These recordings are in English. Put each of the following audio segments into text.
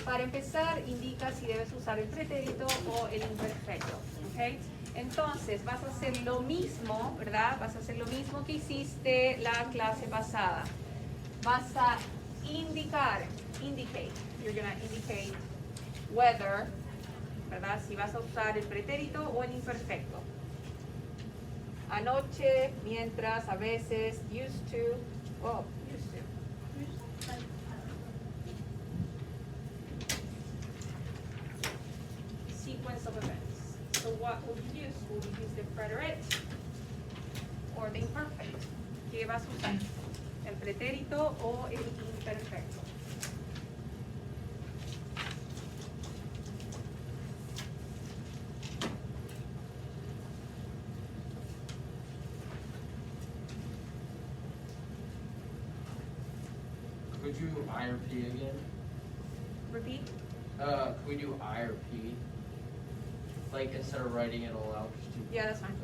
Para empezar, indica si debes usar el pretérito o el imperfecto. ¿Okay? Entonces, vas a hacer lo mismo, ¿verdad? Vas a hacer lo mismo que hiciste la clase pasada. Vas a indicate. You're going to indicate whether, ¿verdad? Si vas a usar el pretérito o el imperfecto. Anoche, mientras, a veces, used to. Oh, used to. Sequence of events. So what would you use? Would you use the preterite or the imperfect? ¿Qué vas a usar? ¿El pretérito o el imperfecto? Could you I or P again? Repeat. Could we do I or P? Like instead of writing it all out, just do. Yeah, that's fine.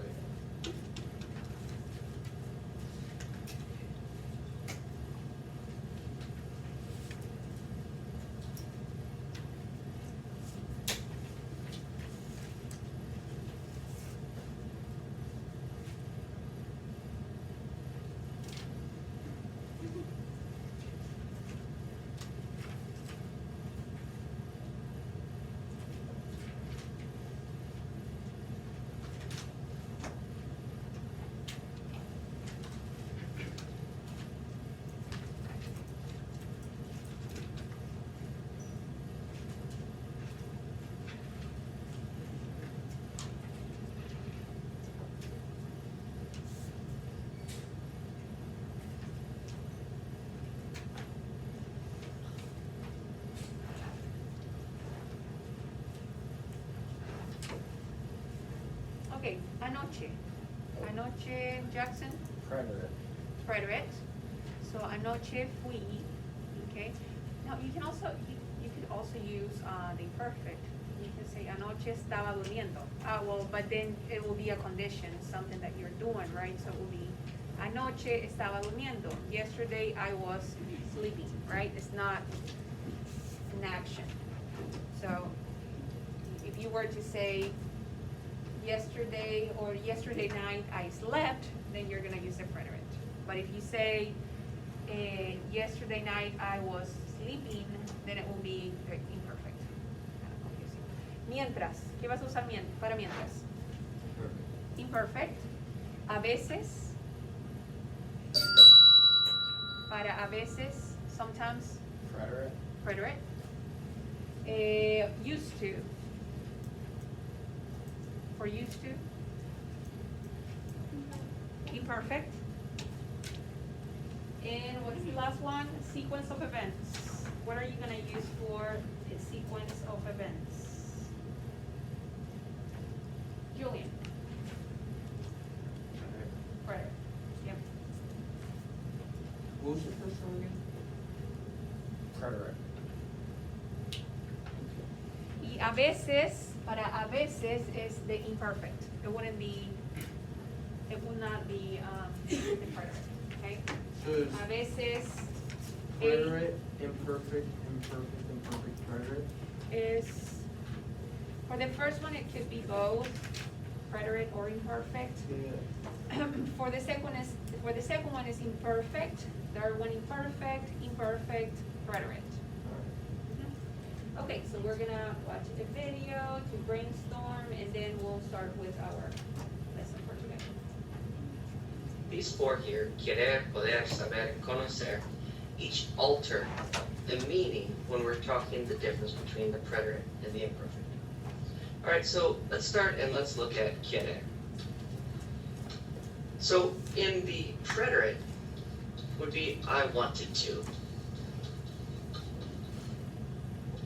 Okay, anoche. Anoche, Jackson. Preterite. Preterite. So anoche fui. Okay. Now you can also you could also use the imperfect. You can say anoche estaba durmiendo. Well, but then it will be a condition, something that you're doing, right? So it will be anoche estaba durmiendo. Yesterday I was sleeping, right? It's not an action. So if you were to say yesterday or yesterday night I slept, then you're gonna use the preterite. But if you say yesterday night I was sleeping, then it will be imperfect. Kind of confusing. Mientras, ¿qué vas a usar para mientras? Perfect. Imperfect. A veces. Para a veces, sometimes. Preterite. Preterite. Used to. For used to. Imperfect. And what's the last one? Sequence of events. What are you going to use for a sequence of events? Julian. Preterite. Yep. What was the first one again? Preterite. Y a veces, para a veces is the imperfect. It would not be the preterite. Okay? So it's A veces preterite, imperfect, preterite. is, for the first one, it could be both preterite or imperfect. Yeah. For the second one is imperfect. Third one imperfect, preterite. Okay, so we're gonna watch a video to brainstorm, and then we'll start with our lesson for today. These four here, querer, poder, saber, conocer, each alter the meaning when we're talking the difference between the preterite and the imperfect. All right, so let's start and let's look at querer. So in the preterite would be I wanted to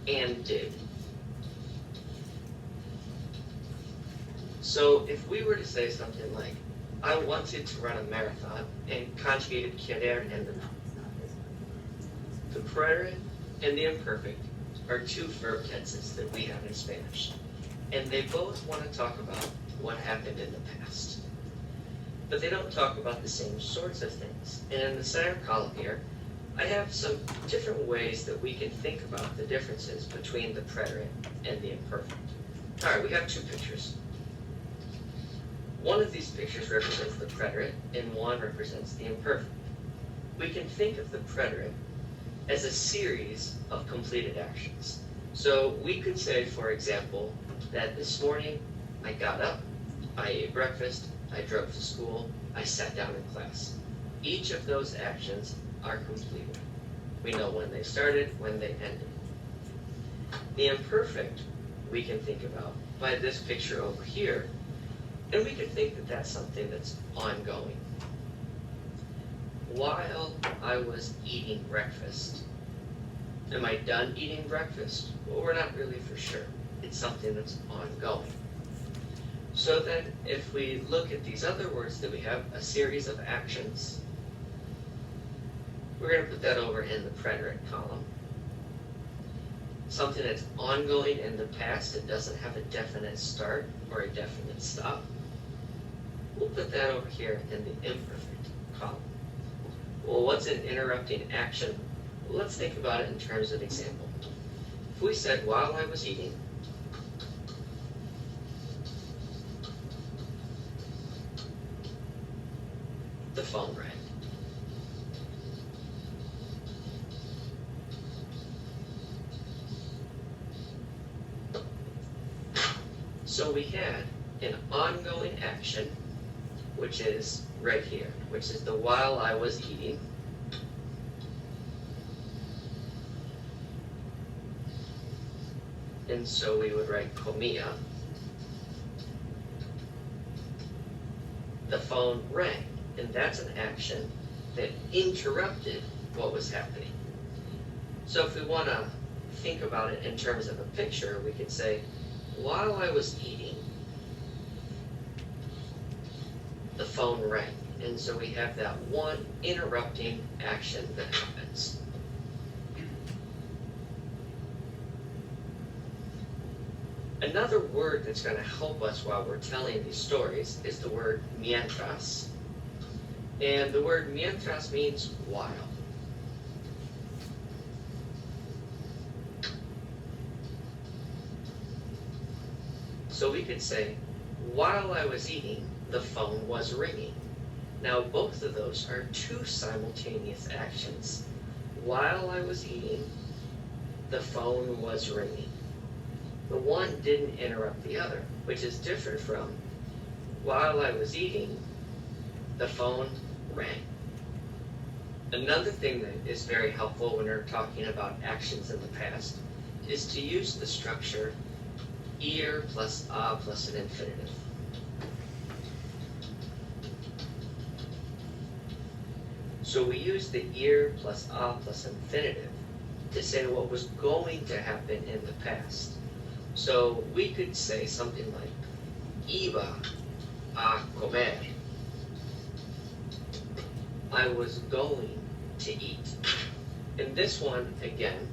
and did. So if we were to say something like, I wanted to run a marathon, and conjugated querer and the preterite and the imperfect are two verb tenses that we have in Spanish. And they both want to talk about what happened in the past. But they don't talk about the same sorts of things. And in the center column here, I have some different ways that we can think about the differences between the preterite and the imperfect. All right, we have two pictures. One of these pictures represents the preterite and one represents the imperfect. We can think of the preterite as a series of completed actions. So we could say, for example, that this morning I got up, I ate breakfast, I drove to school, I sat down in class. Each of those actions are completed. We know when they started, when they ended. The imperfect we can think about by this picture over here, and we can think that that's something that's ongoing. While I was eating breakfast, am I done eating breakfast? Well, we're not really for sure. It's something that's ongoing. So then, if we look at these other words that we have, a series of actions, we're going to put that over in the preterite column. Something that's ongoing in the past, it doesn't have a definite start or a definite stop. We'll put that over here in the imperfect column. Well, what's an interrupting action? Well, let's think about it in terms of example. If we said, while I was eating, the phone rang. So we had an ongoing action, which is right here, which is the while I was eating. And so we would write comía. The phone rang, and that's an action that interrupted what was happening. So if we want to think about it in terms of a picture, we could say, while I was eating, the phone rang. And so we have that one interrupting action that happens. Another word that's going to help us while we're telling these stories is the word mientras. And the word mientras means while. So we could say, while I was eating, the phone was ringing. Now both of those are two simultaneous actions. While I was eating, the phone was ringing. The one didn't interrupt the other, which is different from, while I was eating, the phone rang. Another thing that is very helpful when we're talking about actions in the past is to use the structure ir plus a plus an infinitive. So we use the ir plus a plus infinitive to say what was going to happen in the past. So we could say something like, iba a comer. I was going to eat. In this one, again,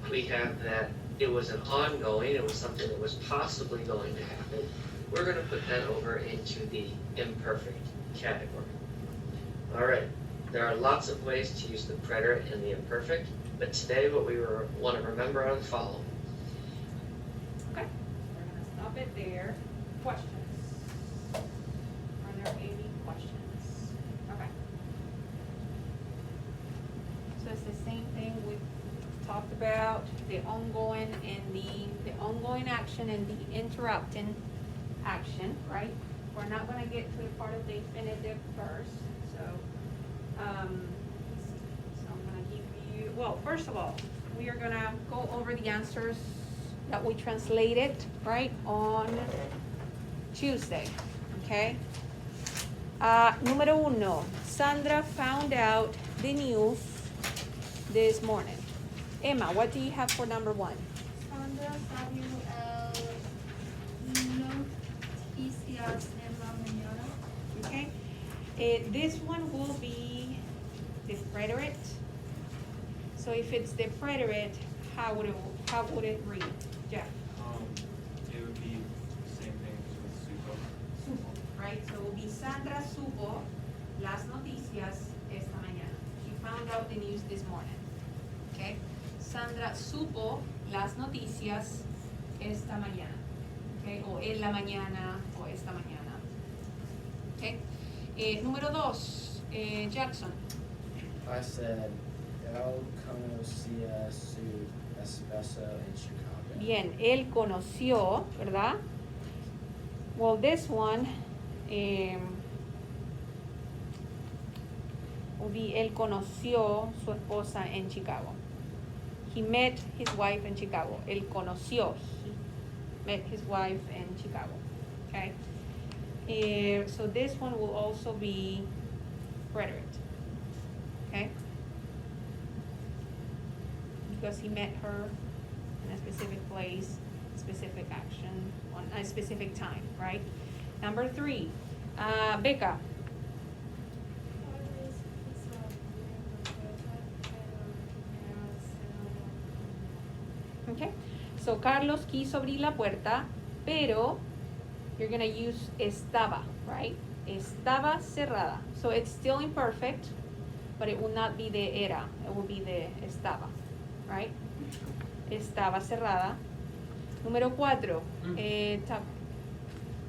we have that it was an ongoing, it was something that was possibly going to happen. We're going to put that over into the imperfect category. All right, there are lots of ways to use the preterite and the imperfect, but today what we want to remember are the following. Okay, we're gonna stop it there. Questions? Are there any questions? Okay. So it's the same thing we talked about, the ongoing and the ongoing action and the interrupting action, right? We're not gonna get to the part of the infinitive first, so, so I'm gonna give you, well, first of all, we are gonna go over the answers that we translated, right, on Tuesday, okay? Número uno, Sandra found out the news this morning. Emma, what do you have for number one? Sandra salió noticias en la mañana. Okay, this one will be the preterite. So if it's the preterite, how would it read? Jeff? It would be the same thing as with supo. Supo, right? So it will be Sandra supo las noticias esta mañana. She found out the news this morning. Okay? Sandra supo las noticias esta mañana. Okay? O en la mañana o esta mañana. Okay? Número 2, Jackson. I said, él conocía su esposo en Chicago. Bien, él conoció, ¿verdad? Well, this one will be él conoció su esposa en Chicago. He met his wife in Chicago. Él conoció. He met his wife in Chicago. Okay? So this one will also be preterite. Okay? Because he met her in a specific place, specific action, on a specific time, right? Number 3, Becca. Okay, so Carlos quiso abrir la puerta, pero you're gonna use estaba, right? Estaba cerrada. So it's still imperfect, but it will not be the era. It will be the estaba, right? Estaba cerrada. Número 4,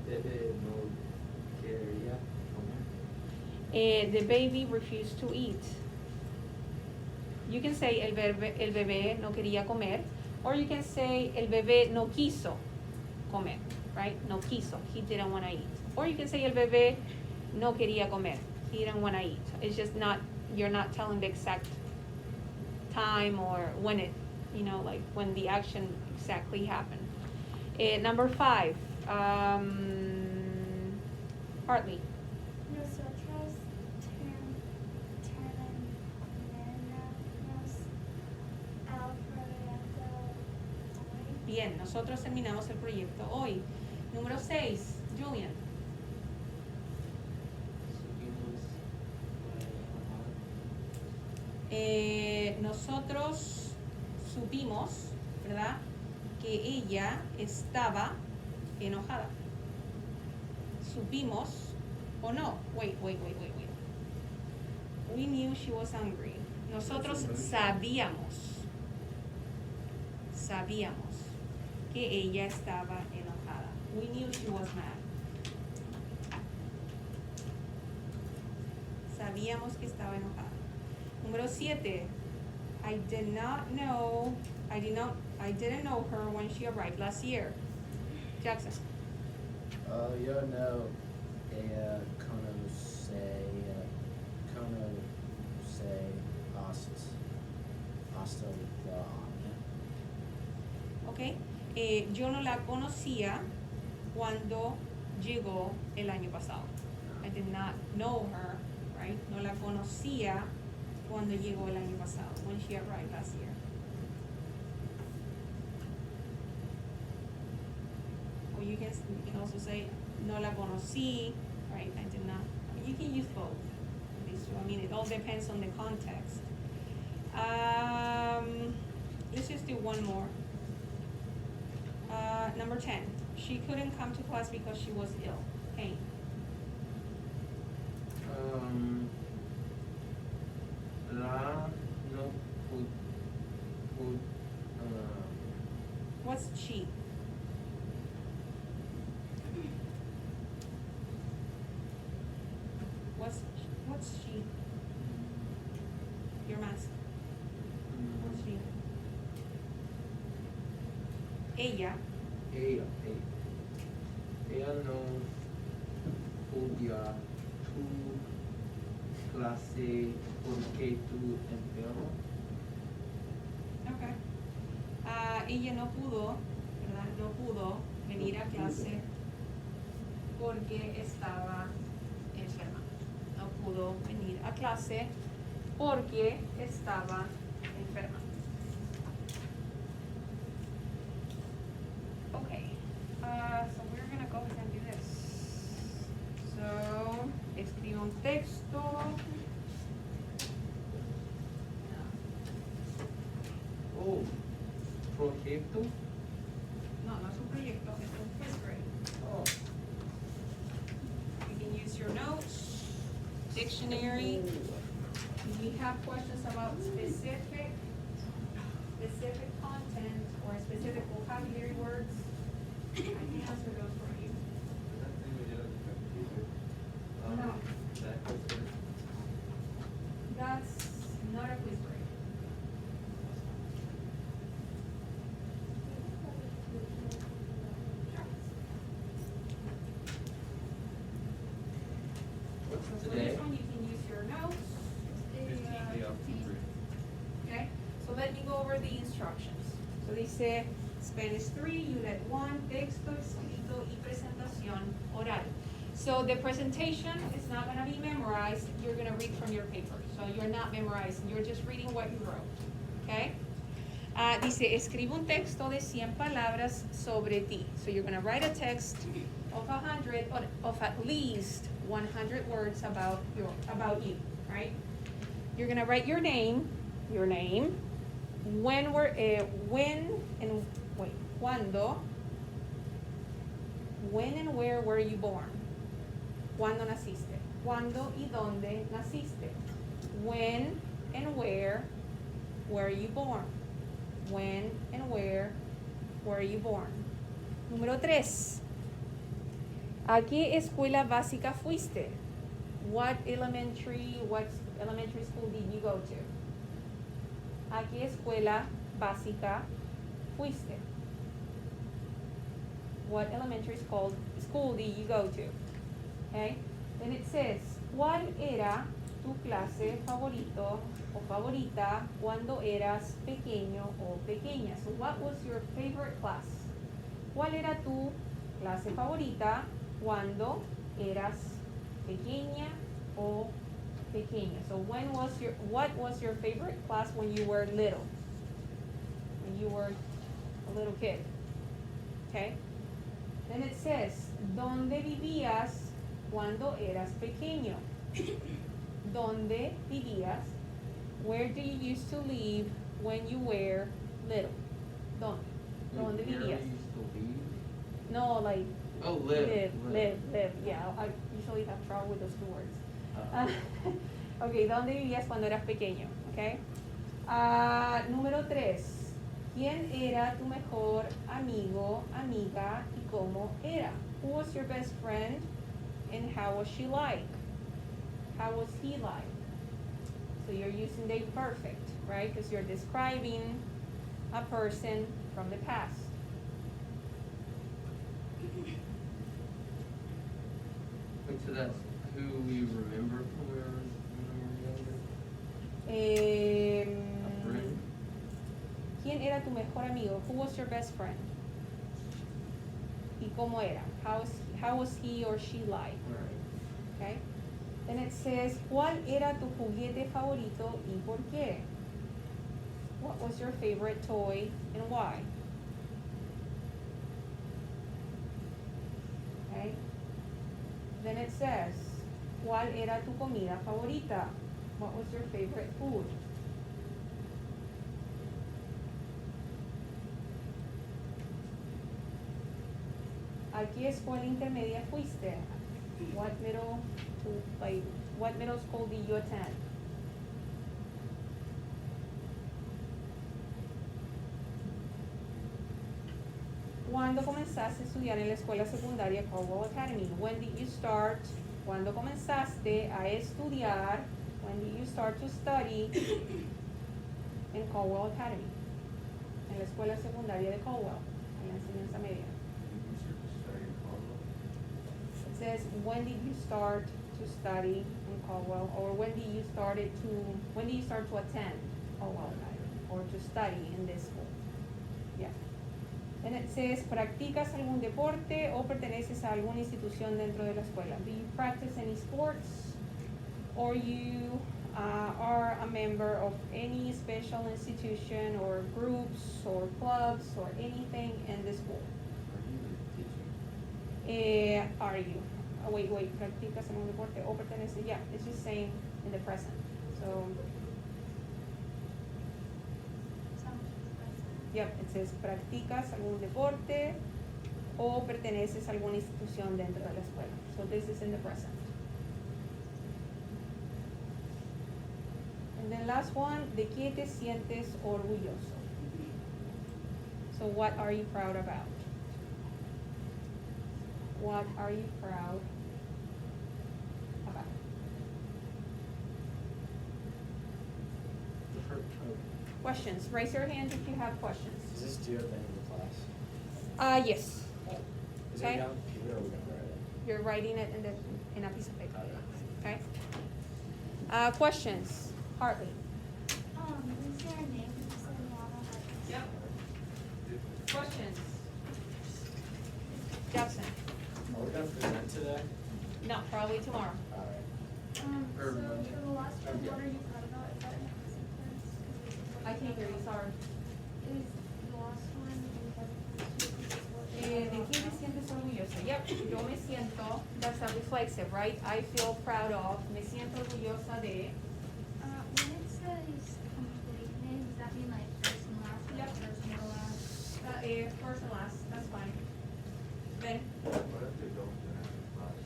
Bebé no quería comer. the baby refused to eat. You can say el bebé no quería comer, or you can say el bebé no quiso comer, right? No quiso, he didn't want to eat. Or you can say el bebé no quería comer, he didn't want to eat. It's just not, you're not telling the exact time or when it, you know, like when the action exactly happened. Number 5, Hartley. Nosotros terminamos el proyecto hoy. Bien, nosotros terminamos el proyecto hoy. Número 6, Julian. Nosotros supimos, ¿verdad?, que ella estaba enojada. Supimos o no. Wait. We knew she was angry. Nosotros sabíamos que ella estaba enojada. We knew she was mad. Sabíamos que estaba enojada. Número 7. I didn't know her when she arrived last year. Jackson. Yo no conocí hasta el año. Okay. Yo no la conocía cuando llegó el año pasado. I did not know her, right? No la conocía cuando llegó el año pasado, when she arrived last year. Or you can also say, no la conocí, right? I did not. You can use both. These two. I mean, it all depends on the context. Let's just do one more. Number 10. She couldn't come to class because she was ill. Hey. La no What's she? What's she? Your mask. What's she? Ella. Ella no podía tu clase porque tu enfermo. Okay. Ella no pudo, ¿verdad? No pudo venir a clase porque estaba enferma. No pudo venir a clase porque estaba enferma. Okay. So we're gonna go ahead and do this. So, escribo un texto. Oh, proyecto. No es un proyecto, es un fifth grade. Oh. You can use your notes, dictionary. You we have questions about specific content or specific vocabulary words, I can answer those for you. That thing we did at the computer. No. That was there. That's not a quiz break. What's So for today? this one, you can use your notes. Yeah, three. Okay, so let me go over the instructions. So dice Spanish 3, Unit 1, texto escrito y presentación oral. So the presentation is not gonna be memorized, you're gonna read from your paper. So you're not memorizing, you're just reading what you wrote, okay? Dice, escribe un texto de 100 palabras sobre ti. So you're gonna write a text of 100, or of at least 100 words about you, right? You're gonna write your name, when and where were you born? ¿Cuándo naciste? ¿Cuándo y dónde naciste? When and where were you born? When and where were you born? Número 3. ¿A qué escuela básica fuiste? What elementary school did you go to? ¿A qué escuela básica fuiste? What elementary school did you go to? Okay? Then it says, ¿cuál era tu clase favorito o favorita cuando eras pequeño o pequeña? So what was your favorite class? ¿Cuál era tu clase favorita cuando eras pequeña o pequeña? So what was your favorite class when you were little? When you were a little kid. Okay? Then it says, ¿dónde vivías cuando eras pequeño? ¿Dónde vivías? Where do you used to live when you were little? ¿Dónde? ¿Dónde Where vivías? we used to leave? No, like Oh, live. live. Yeah, I usually have trouble with those two words. Oh. Okay, ¿dónde vivías cuando eras pequeño? Okay. Número 3. ¿Quién era tu mejor amigo, amiga y cómo era? Who was your best friend and how was she like? How was he like? So you're using the perfect, right? Because you're describing a person from the past. Wait, so that's who we remember from when we were younger? A friend? ¿Quién era tu mejor amigo? Who was your best friend? ¿Y cómo era? How was he or she like? Right. Okay? Then it says, ¿cuál era tu juguete favorito y por qué? What was your favorite toy and why? Okay? Then it says, ¿cuál era tu comida favorita? What was your favorite food? ¿A qué escuela intermedia fuiste? What middle school did you attend? ¿Cuándo comenzaste a estudiar en la escuela secundaria Caldwell Academy? When did you start? ¿Cuándo comenzaste a estudiar? When did you start to study in Caldwell Academy? En la escuela secundaria de Caldwell, en la enseñanza media. It says, when did you start to study in Caldwell, or when did you start to attend Caldwell Academy, or to study in this school? Yeah. And it says, ¿practicas algún deporte o perteneces a alguna institución dentro de la escuela? Do you practice any sports, or you are a member of any special institution or groups or clubs or anything in the school? Are you? Oh, wait, ¿practicas algún deporte o perteneces? Yeah, it's just saying in the present. So, yep, it says, ¿practicas algún deporte o perteneces a alguna institución dentro de la escuela? So this is in the present. And then last one, ¿de qué te sientes orgulloso? So what are you proud about? What are you proud about? Questions, raise your hand if you have questions. Is this due at the end of the class? Yes, Is Okay. it on computer or are we gonna write it? you're writing it in a piece of paper, Okay. okay? Questions, Hartley? Is there a name? Is there a model? Yep. Questions? Jackson? Are we gonna present today? No, probably tomorrow. Alright. So Or- for the last one, Yeah. what are you proud about? Is that an accent test? I can't hear you, sorry. Is the last one, in what ¿De qué te sientes orgulloso? Yep, yo me siento, that's a reflexive, right? I feel proud of, me siento orgullosa de. When it says complete name, does that mean like first and last, or Yep. first and last? First and last, that's fine. Ben? What if they don't finish the class?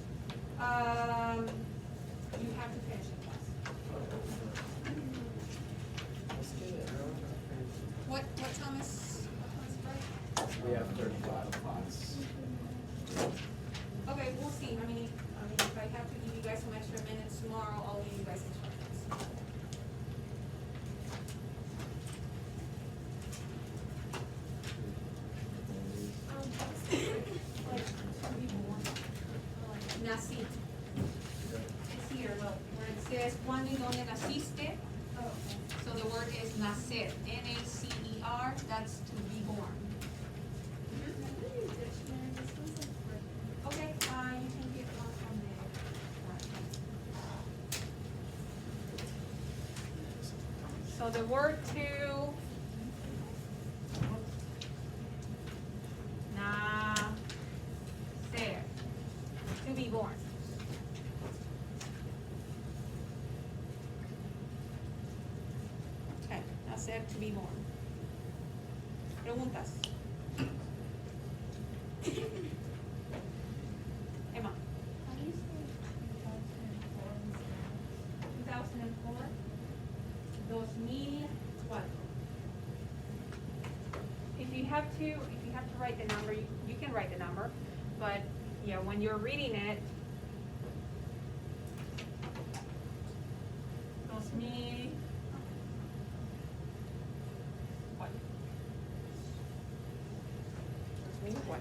You have to finish the class. Let's do it. What time is break? We have 35 class. Okay, we'll see, I mean, if I have to give you guys some extra minutes tomorrow, I'll give you guys instructions. Nací. It's here, look, where it says, ¿cuándo y dónde naciste? Oh, okay. So the word is nacer, N-A-C-E-R, that's to be born. Dictionary, this one's like written. Okay, you can get one from there. So the word to. Nacer, to be born. Okay, nacer, to be born. Preguntas. Emma. How do you say 2004 2004, 2004. If you have to write the number, you can write the number, but yeah, when you're reading it, 2004.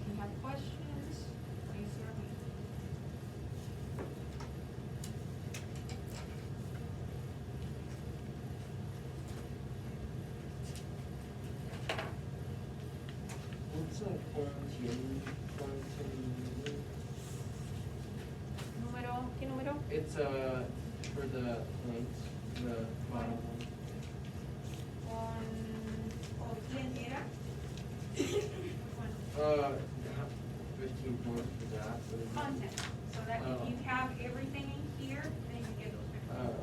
If you have questions, raise your hand. What's a quarantine? Número, ¿qué número? It's for the links, the bottom one. ¿Con quién era? 15 points for that. Content, so that if you have everything in here, then you get those. Oh,